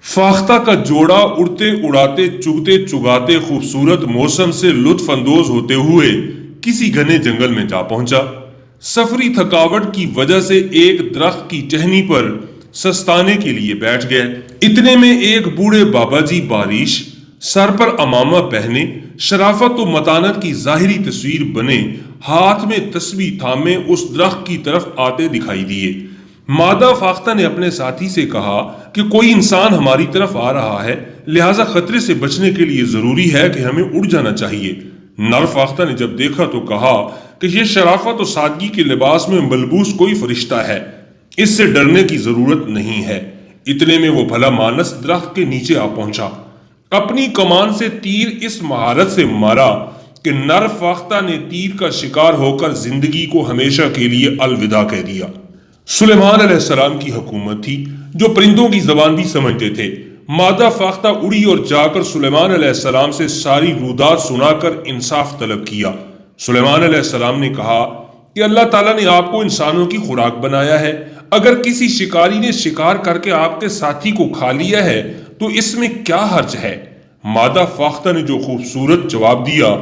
فاختہ کا جوڑا اڑتے اڑاتے چگتے چگاتے خوبصورت موسم سے لطف اندوز ہوتے ہوئے کسی گھنے جنگل میں جا پہنچا۔ سفری تھکاوٹ کی وجہ سے ایک درخت کی ٹہنی پر سستانے کے لیے بیٹھ گئے۔ اتنے میں ایک بوڑھے بابا جی باریش، سر پر امامہ پہنے، شرافت و متانت کی ظاہری تصویر بنے، ہاتھ میں تسبیح تھامے اس درخت کی طرف آتے دکھائی دیے۔ مادہ فاختہ نے اپنے ساتھی سے کہا کہ کوئی انسان ہماری طرف آ رہا ہے، لہٰذا خطرے سے بچنے کے لیے ضروری ہے کہ ہمیں اڑ جانا چاہیے۔ نر فاختہ نے جب دیکھا تو کہا کہ یہ شرافت و سادگی کے لباس میں ملبوس کوئی فرشتہ ہے، اس سے ڈرنے کی ضرورت نہیں ہے۔ اتنے میں وہ بھلا مانس درخت کے نیچے آ پہنچا۔ اپنی کمان سے تیر اس مہارت سے مارا کہ نر فاختہ نے تیر کا شکار ہو کر زندگی کو ہمیشہ کے لیے الوداع کہہ دیا۔ سلیمان علیہ السلام کی حکومت تھی جو پرندوں کی زبان بھی سمجھتے تھے۔ مادہ فاختہ اڑی اور جا کر سلیمان علیہ السلام سے ساری رودات سنا کر انصاف طلب کیا۔ سلیمان علیہ السلام نے کہا کہ اللہ تعالیٰ نے آپ کو انسانوں کی خوراک بنایا ہے، اگر کسی شکاری نے شکار کر کے آپ کے ساتھی کو کھا لیا ہے تو اس میں کیا حرج ہے؟ مادہ فاختہ نے جو خوبصورت جواب دیا،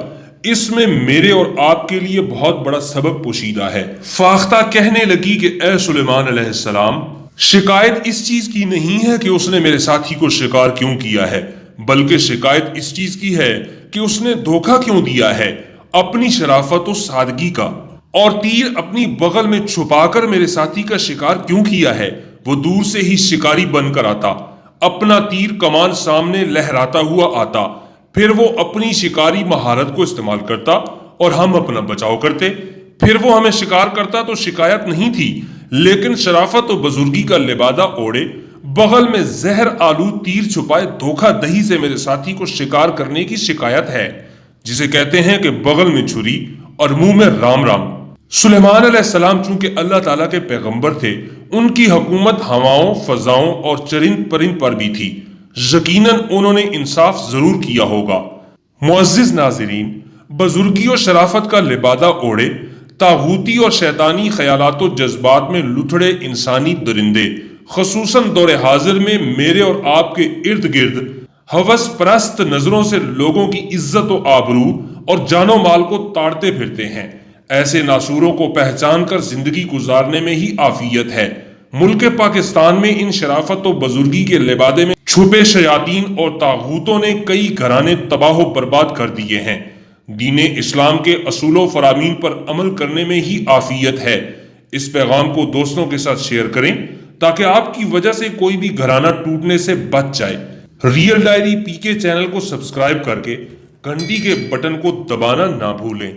اس میں میرے اور آپ کے لیے بہت بڑا سبب پوشیدہ ہے۔ فاختہ کہنے لگی کہ اے سلیمان علیہ السلام، شکایت اس چیز کی نہیں ہے کہ اس نے میرے ساتھی کو شکار کیوں کیا ہے، بلکہ شکایت اس چیز کی ہے کہ اس نے دھوکہ کیوں دیا ہے اپنی شرافت و سادگی کا، اور تیر اپنی بغل میں چھپا کر میرے ساتھی کا شکار کیوں کیا ہے۔ وہ دور سے ہی شکاری بن کر آتا، اپنا تیر کمان سامنے لہراتا ہوا آتا، پھر وہ اپنی شکاری مہارت کو استعمال کرتا اور ہم اپنا بچاؤ کرتے، پھر وہ ہمیں شکار کرتا تو شکایت نہیں تھی، لیکن شرافت و بزرگی کا لبادہ اوڑے، بغل میں زہر آلود تیر چھپائے دھوکہ دہی سے میرے ساتھی کو شکار کرنے کی شکایت ہے، جسے کہتے ہیں کہ بغل میں چھری اور منہ میں رام رام۔ سلیمان علیہ السلام چونکہ اللہ تعالیٰ کے پیغمبر تھے، ان کی حکومت ہواؤں، فضاؤں اور چرند پرند پر بھی تھی، یقیناً انہوں نے انصاف ضرور کیا ہوگا۔ معزز ناظرین، بزرگی و شرافت کا لبادہ اوڑے طاغوتی اور شیطانی خیالات و جذبات میں لتھڑے انسانی درندے، خصوصاً دور حاضر میں میرے اور آپ کے ارد گرد ہوس پرست نظروں سے لوگوں کی عزت و آبرو اور جان و مال کو تاڑتے پھرتے ہیں۔ ایسے ناسوروں کو پہچان کر زندگی گزارنے میں ہی عافیت ہے۔ ملک پاکستان میں ان شرافت و بزرگی کے لبادے میں چھپے شیاطین اور طاغوتوں نے کئی گھرانے تباہ و برباد کر دیے ہیں۔ دین اسلام کے اصول و فرامین پر عمل کرنے میں ہی عافیت ہے۔ اس پیغام کو دوستوں کے ساتھ شیئر کریں تاکہ آپ کی وجہ سے کوئی بھی گھرانہ ٹوٹنے سے بچ جائے۔ ریئل ڈائری پی کے چینل کو سبسکرائب کر کے گھنٹی کے بٹن کو دبانا نہ بھولیں۔